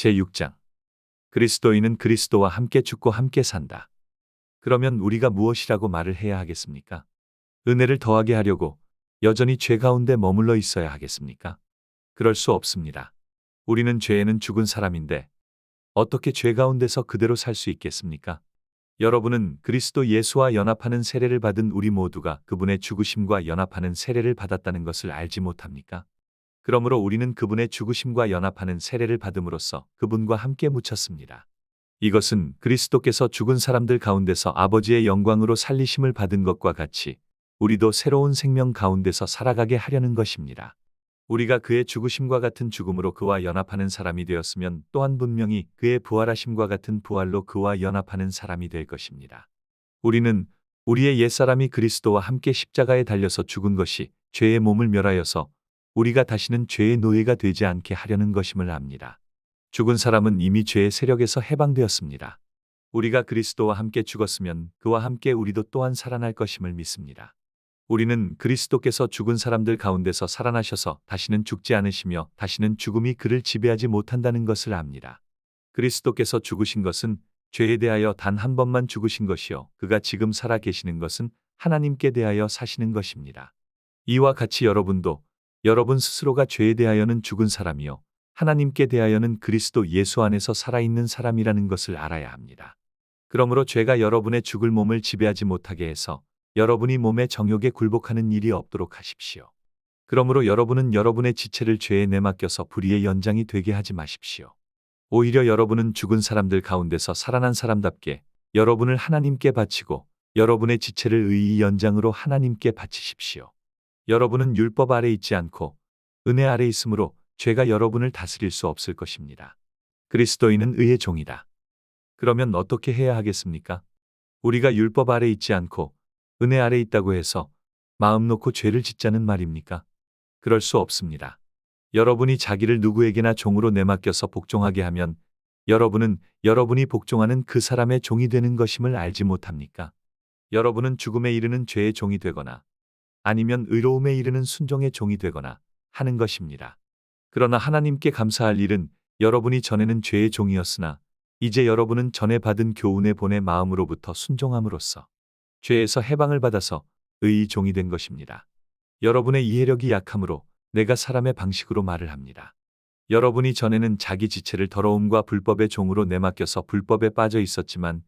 제6장. 그리스도인은 그리스도와 함께 죽고 함께 산다. 그러면 우리가 무엇이라고 말을 해야 하겠습니까? 은혜를 더하게 하려고 여전히 죄 가운데 머물러 있어야 하겠습니까? 그럴 수 없습니다. 우리는 죄에는 죽은 사람인데 어떻게 죄 가운데서 그대로 살 수 있겠습니까? 여러분은 그리스도 예수와 연합하는 세례를 받은 우리 모두가 그분의 죽으심과 연합하는 세례를 받았다는 것을 알지 못합니까? 그러므로 우리는 그분의 죽으심과 연합하는 세례를 받음으로써 그분과 함께 묻혔습니다. 이것은 그리스도께서 죽은 사람들 가운데서 아버지의 영광으로 살리심을 받은 것과 같이 우리도 새로운 생명 가운데서 살아가게 하려는 것입니다. 우리가 그의 죽으심과 같은 죽음으로 그와 연합하는 사람이 되었으면 또한 분명히 그의 부활하심과 같은 부활로 그와 연합하는 사람이 될 것입니다. 우리는 우리의 옛사람이 그리스도와 함께 십자가에 달려서 죽은 것이 죄의 몸을 멸하여서 우리가 다시는 죄의 노예가 되지 않게 하려는 것임을 압니다. 죽은 사람은 이미 죄의 세력에서 해방되었습니다. 우리가 그리스도와 함께 죽었으면 그와 함께 우리도 또한 살아날 것임을 믿습니다. 우리는 그리스도께서 죽은 사람들 가운데서 살아나셔서 다시는 죽지 않으시며 다시는 죽음이 그를 지배하지 못한다는 것을 압니다. 그리스도께서 죽으신 것은 죄에 대하여 단 한 번만 죽으신 것이요 그가 지금 살아 계시는 것은 하나님께 대하여 사시는 것입니다. 이와 같이 여러분도 여러분 스스로가 죄에 대하여는 죽은 사람이요 하나님께 대하여는 그리스도 예수 안에서 살아있는 사람이라는 것을 알아야 합니다. 그러므로 죄가 여러분의 죽을 몸을 지배하지 못하게 해서 여러분이 몸의 정욕에 굴복하는 일이 없도록 하십시오. 그러므로 여러분은 여러분의 지체를 죄에 내맡겨서 불의의 연장이 되게 하지 마십시오. 오히려 여러분은 죽은 사람들 가운데서 살아난 사람답게 여러분을 하나님께 바치고 여러분의 지체를 의의 연장으로 하나님께 바치십시오. 여러분은 율법 아래 있지 않고 은혜 아래 있으므로 죄가 여러분을 다스릴 수 없을 것입니다. 그리스도인은 의의 종이다. 그러면 어떻게 해야 하겠습니까? 우리가 율법 아래 있지 않고 은혜 아래 있다고 해서 마음 놓고 죄를 짓자는 말입니까? 그럴 수 없습니다. 여러분이 자기를 누구에게나 종으로 내맡겨서 복종하게 하면 여러분은 여러분이 복종하는 그 사람의 종이 되는 것임을 알지 못합니까? 여러분은 죽음에 이르는 죄의 종이 되거나 아니면 의로움에 이르는 순종의 종이 되거나 하는 것입니다. 그러나 하나님께 감사할 일은 여러분이 전에는 죄의 종이었으나 이제 여러분은 전에 받은 교훈의 본의 마음으로부터 순종함으로써 죄에서 해방을 받아서 의의 종이 된 것입니다. 여러분의 이해력이 약하므로 내가 사람의 방식으로 말을 합니다. 여러분이 전에는 자기 지체를 더러움과 불법의 종으로 내맡겨서 불법에 빠져 있었지만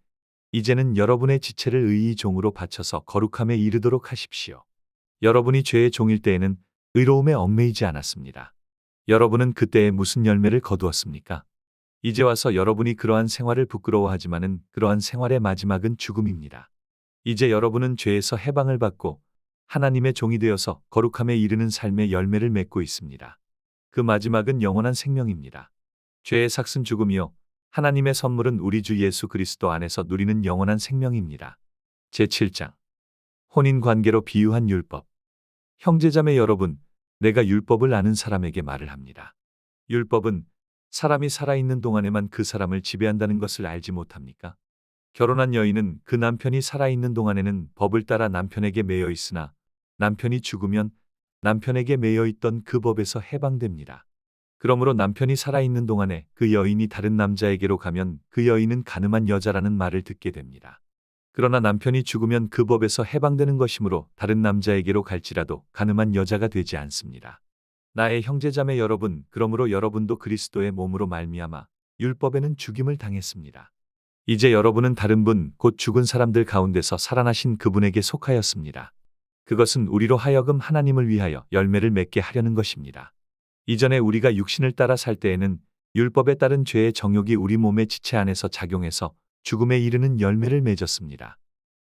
이제는 여러분의 지체를 의의 종으로 바쳐서 거룩함에 이르도록 하십시오. 여러분이 죄의 종일 때에는 의로움에 얽매이지 않았습니다. 여러분은 그때에 무슨 열매를 거두었습니까? 이제 와서 여러분이 그러한 생활을 부끄러워하지만은 그러한 생활의 마지막은 죽음입니다. 이제 여러분은 죄에서 해방을 받고 하나님의 종이 되어서 거룩함에 이르는 삶의 열매를 맺고 있습니다. 그 마지막은 영원한 생명입니다. 죄의 삭은 죽음이요 하나님의 선물은 우리 주 예수 그리스도 안에서 누리는 영원한 생명입니다. 제7장. 혼인관계로 비유한 율법. 형제자매 여러분, 내가 율법을 아는 사람에게 말을 합니다. 율법은 사람이 살아있는 동안에만 그 사람을 지배한다는 것을 알지 못합니까? 결혼한 여인은 그 남편이 살아있는 동안에는 법을 따라 남편에게 매여 있으나 남편이 죽으면 남편에게 매여 있던 그 법에서 해방됩니다. 그러므로 남편이 살아있는 동안에 그 여인이 다른 남자에게로 가면 그 여인은 가늠한 여자라는 말을 듣게 됩니다. 그러나 남편이 죽으면 그 법에서 해방되는 것이므로 다른 남자에게로 갈지라도 가늠한 여자가 되지 않습니다. 나의 형제자매 여러분, 그러므로 여러분도 그리스도의 몸으로 말미암아 율법에는 죽임을 당했습니다. 이제 여러분은 다른 분, 곧 죽은 사람들 가운데서 살아나신 그분에게 속하였습니다. 그것은 우리로 하여금 하나님을 위하여 열매를 맺게 하려는 것입니다. 이전에 우리가 육신을 따라 살 때에는 율법에 따른 죄의 정욕이 우리 몸의 지체 안에서 작용해서 죽음에 이르는 열매를 맺었습니다.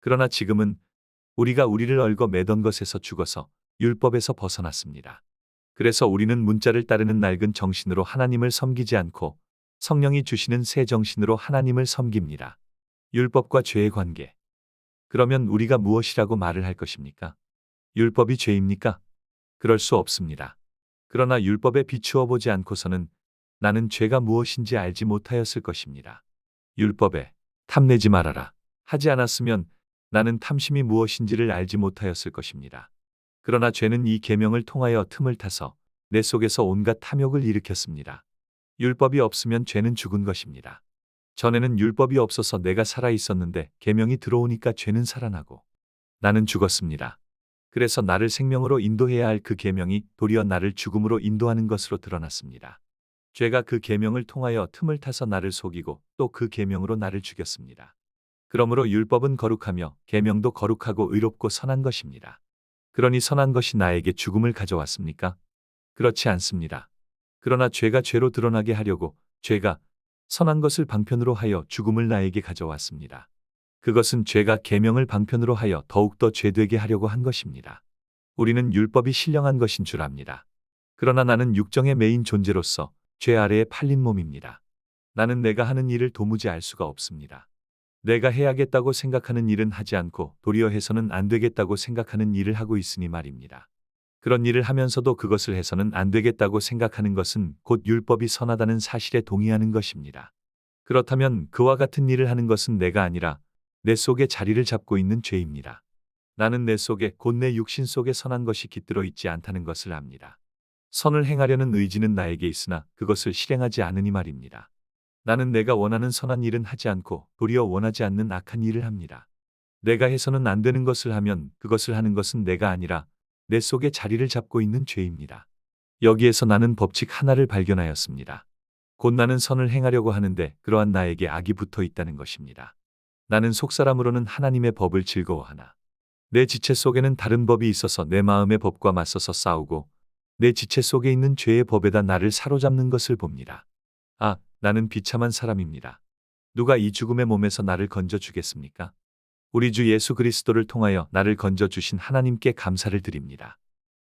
그러나 지금은 우리가 우리를 얽어 매던 것에서 죽어서 율법에서 벗어났습니다. 그래서 우리는 문자를 따르는 낡은 정신으로 하나님을 섬기지 않고 성령이 주시는 새 정신으로 하나님을 섬깁니다. 율법과 죄의 관계. 그러면 우리가 무엇이라고 말을 할 것입니까? 율법이 죄입니까? 그럴 수 없습니다. 그러나 율법에 비추어 보지 않고서는 나는 죄가 무엇인지 알지 못하였을 것입니다. 율법에 탐내지 말아라 하지 않았으면 나는 탐심이 무엇인지를 알지 못하였을 것입니다. 그러나 죄는 이 계명을 통하여 틈을 타서 내 속에서 온갖 탐욕을 일으켰습니다. 율법이 없으면 죄는 죽은 것입니다. 전에는 율법이 없어서 내가 살아 있었는데 계명이 들어오니까 죄는 살아나고 나는 죽었습니다. 그래서 나를 생명으로 인도해야 할 그 계명이 도리어 나를 죽음으로 인도하는 것으로 드러났습니다. 죄가 그 계명을 통하여 틈을 타서 나를 속이고 또 그 계명으로 나를 죽였습니다. 그러므로 율법은 거룩하며 계명도 거룩하고 의롭고 선한 것입니다. 그러니 선한 것이 나에게 죽음을 가져왔습니까? 그렇지 않습니다. 그러나 죄가 죄로 드러나게 하려고 죄가 선한 것을 방편으로 하여 죽음을 나에게 가져왔습니다. 그것은 죄가 계명을 방편으로 하여 더욱더 죄되게 하려고 한 것입니다. 우리는 율법이 신령한 것인 줄 압니다. 그러나 나는 육정의 매인 존재로서 죄 아래에 팔린 몸입니다. 나는 내가 하는 일을 도무지 알 수가 없습니다. 내가 해야겠다고 생각하는 일은 하지 않고 도리어 해서는 안 되겠다고 생각하는 일을 하고 있으니 말입니다. 그런 일을 하면서도 그것을 해서는 안 되겠다고 생각하는 것은 곧 율법이 선하다는 사실에 동의하는 것입니다. 그렇다면 그와 같은 일을 하는 것은 내가 아니라 내 속에 자리를 잡고 있는 죄입니다. 나는 내 속에 곧 내 육신 속에 선한 것이 깃들어 있지 않다는 것을 압니다. 선을 행하려는 의지는 나에게 있으나 그것을 실행하지 않으니 말입니다. 나는 내가 원하는 선한 일은 하지 않고 도리어 원하지 않는 악한 일을 합니다. 내가 해서는 안 되는 것을 하면 그것을 하는 것은 내가 아니라 내 속에 자리를 잡고 있는 죄입니다. 여기에서 나는 법칙 하나를 발견하였습니다. 곧 나는 선을 행하려고 하는데 그러한 나에게 악이 붙어 있다는 것입니다. 나는 속사람으로는 하나님의 법을 즐거워하나 내 지체 속에는 다른 법이 있어서 내 마음의 법과 맞서서 싸우고 내 지체 속에 있는 죄의 법에다 나를 사로잡는 것을 봅니다. 아, 나는 비참한 사람입니다. 누가 이 죽음의 몸에서 나를 건져주겠습니까? 우리 주 예수 그리스도를 통하여 나를 건져주신 하나님께 감사를 드립니다.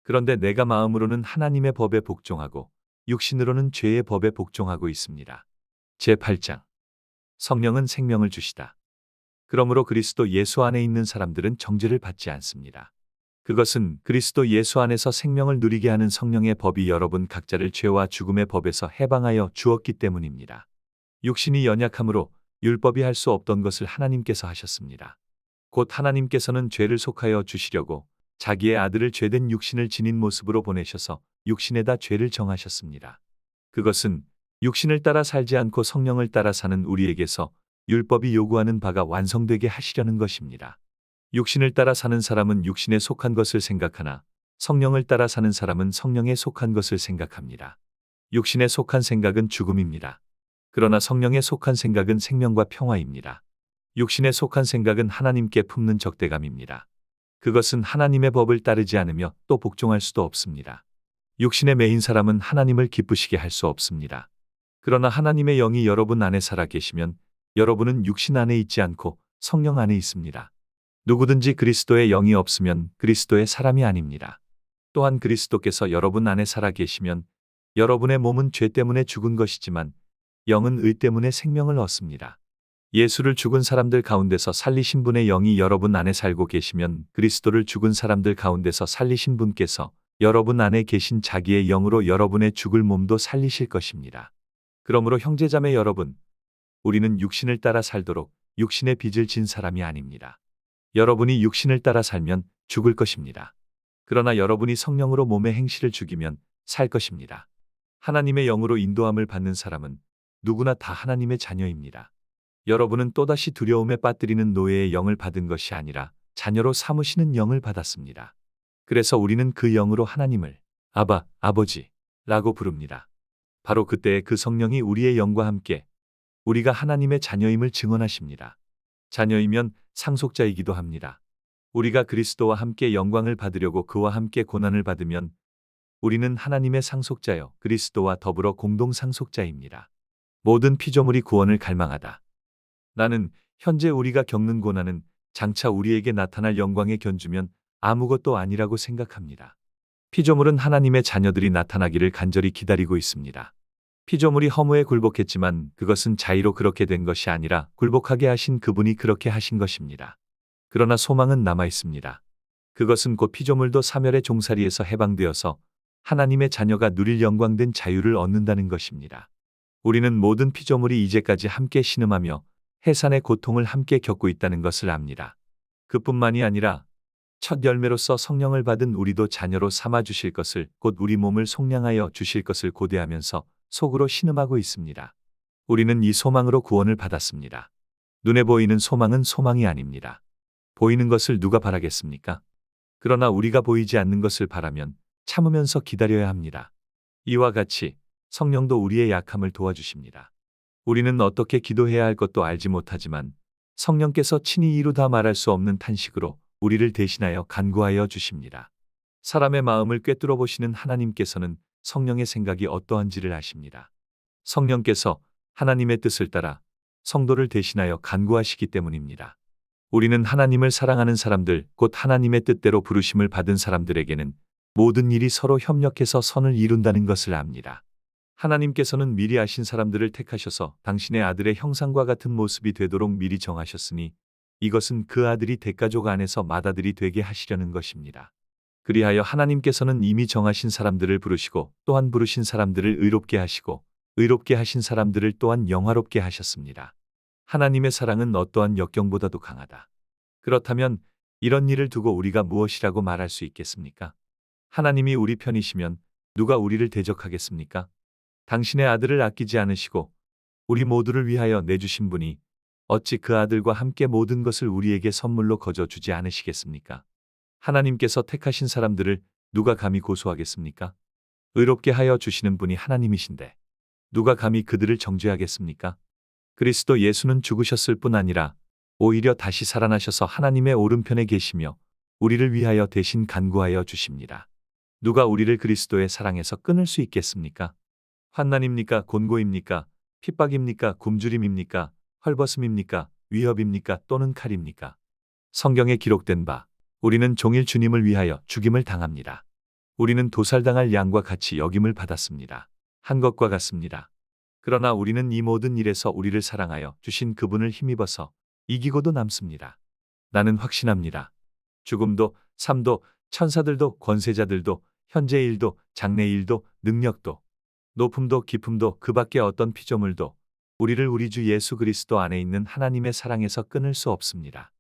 그런데 내가 마음으로는 하나님의 법에 복종하고 육신으로는 죄의 법에 복종하고 있습니다. 제8장 성령은 생명을 주시다. 그러므로 그리스도 예수 안에 있는 사람들은 정죄를 받지 않습니다. 그것은 그리스도 예수 안에서 생명을 누리게 하는 성령의 법이 여러분 각자를 죄와 죽음의 법에서 해방하여 주었기 때문입니다. 육신이 연약함으로 율법이 할 수 없던 것을 하나님께서 하셨습니다. 곧 하나님께서는 죄를 속하여 주시려고 자기의 아들을 죄된 육신을 지닌 모습으로 보내셔서 육신에다 죄를 정하셨습니다. 그것은 육신을 따라 살지 않고 성령을 따라 사는 우리에게서 율법이 요구하는 바가 완성되게 하시려는 것입니다. 육신을 따라 사는 사람은 육신에 속한 것을 생각하나 성령을 따라 사는 사람은 성령에 속한 것을 생각합니다. 육신에 속한 생각은 죽음입니다. 그러나 성령에 속한 생각은 생명과 평화입니다. 육신에 속한 생각은 하나님께 품는 적대감입니다. 그것은 하나님의 법을 따르지 않으며 또 복종할 수도 없습니다. 육신에 매인 사람은 하나님을 기쁘시게 할 수 없습니다. 그러나 하나님의 영이 여러분 안에 살아 계시면 여러분은 육신 안에 있지 않고 성령 안에 있습니다. 누구든지 그리스도의 영이 없으면 그리스도의 사람이 아닙니다. 또한 그리스도께서 여러분 안에 살아 계시면 여러분의 몸은 죄 때문에 죽은 것이지만 영은 의 때문에 생명을 얻습니다. 예수를 죽은 사람들 가운데서 살리신 분의 영이 여러분 안에 살고 계시면 그리스도를 죽은 사람들 가운데서 살리신 분께서 여러분 안에 계신 자기의 영으로 여러분의 죽을 몸도 살리실 것입니다. 그러므로 형제자매 여러분, 우리는 육신을 따라 살도록 육신의 빚을 진 사람이 아닙니다. 여러분이 육신을 따라 살면 죽을 것입니다. 그러나 여러분이 성령으로 몸의 행실을 죽이면 살 것입니다. 하나님의 영으로 인도함을 받는 사람은 누구나 다 하나님의 자녀입니다. 여러분은 또다시 두려움에 빠뜨리는 노예의 영을 받은 것이 아니라 자녀로 삼으시는 영을 받았습니다. 그래서 우리는 그 영으로 하나님을 아바, 아버지라고 부릅니다. 바로 그때에 그 성령이 우리의 영과 함께 우리가 하나님의 자녀임을 증언하십니다. 자녀이면 상속자이기도 합니다. 우리가 그리스도와 함께 영광을 받으려고 그와 함께 고난을 받으면 우리는 하나님의 상속자여 그리스도와 더불어 공동 상속자입니다. 모든 피조물이 구원을 갈망하다. 나는 현재 우리가 겪는 고난은 장차 우리에게 나타날 영광에 견주면 아무것도 아니라고 생각합니다. 피조물은 하나님의 자녀들이 나타나기를 간절히 기다리고 있습니다. 피조물이 허무에 굴복했지만 그것은 자의로 그렇게 된 것이 아니라 굴복하게 하신 그분이 그렇게 하신 것입니다. 그러나 소망은 남아 있습니다. 그것은 곧 피조물도 사멸의 종살이에서 해방되어서 하나님의 자녀가 누릴 영광된 자유를 얻는다는 것입니다. 우리는 모든 피조물이 이제까지 함께 신음하며 해산의 고통을 함께 겪고 있다는 것을 압니다. 그뿐만이 아니라 첫 열매로서 성령을 받은 우리도 자녀로 삼아 주실 것을 곧 우리 몸을 속량하여 주실 것을 고대하면서 속으로 신음하고 있습니다. 우리는 이 소망으로 구원을 받았습니다. 눈에 보이는 소망은 소망이 아닙니다. 보이는 것을 누가 바라겠습니까? 그러나 우리가 보이지 않는 것을 바라면 참으면서 기다려야 합니다. 이와 같이 성령도 우리의 약함을 도와주십니다. 우리는 어떻게 기도해야 할 것도 알지 못하지만 성령께서 친히 이루다 말할 수 없는 탄식으로 우리를 대신하여 간구하여 주십니다. 사람의 마음을 꿰뚫어 보시는 하나님께서는 성령의 생각이 어떠한지를 아십니다. 성령께서 하나님의 뜻을 따라 성도를 대신하여 간구하시기 때문입니다. 우리는 하나님을 사랑하는 사람들, 곧 하나님의 뜻대로 부르심을 받은 사람들에게는 모든 일이 서로 협력해서 선을 이룬다는 것을 압니다. 하나님께서는 미리 아신 사람들을 택하셔서 당신의 아들의 형상과 같은 모습이 되도록 미리 정하셨으니 이것은 그 아들이 대가족 안에서 맏아들이 되게 하시려는 것입니다. 그리하여 하나님께서는 이미 정하신 사람들을 부르시고 또한 부르신 사람들을 의롭게 하시고 의롭게 하신 사람들을 또한 영화롭게 하셨습니다. 하나님의 사랑은 어떠한 역경보다도 강하다. 그렇다면 이런 일을 두고 우리가 무엇이라고 말할 수 있겠습니까? 하나님이 우리 편이시면 누가 우리를 대적하겠습니까? 당신의 아들을 아끼지 않으시고 우리 모두를 위하여 내주신 분이 어찌 그 아들과 함께 모든 것을 우리에게 선물로 거저 주지 않으시겠습니까? 하나님께서 택하신 사람들을 누가 감히 고소하겠습니까? 의롭게 하여 주시는 분이 하나님이신데 누가 감히 그들을 정죄하겠습니까? 그리스도 예수는 죽으셨을 뿐 아니라 오히려 다시 살아나셔서 하나님의 오른편에 계시며 우리를 위하여 대신 간구하여 주십니다. 누가 우리를 그리스도의 사랑에서 끊을 수 있겠습니까? 환난입니까? 곤고입니까? 핍박입니까? 굶주림입니까? 헐벗음입니까? 위협입니까? 또는 칼입니까? 성경에 기록된 바 우리는 종일 주님을 위하여 죽임을 당합니다. 우리는 도살당할 양과 같이 여김을 받았습니다. 한 것과 같습니다. 그러나 우리는 이 모든 일에서 우리를 사랑하여 주신 그분을 힘입어서 이기고도 남습니다. 나는 확신합니다. 죽음도 삶도 천사들도 권세자들도 현재 일도 장래 일도 능력도 높음도 깊음도 그 밖에 어떤 피조물도 우리를 우리 주 예수 그리스도 안에 있는 하나님의 사랑에서 끊을 수 없습니다.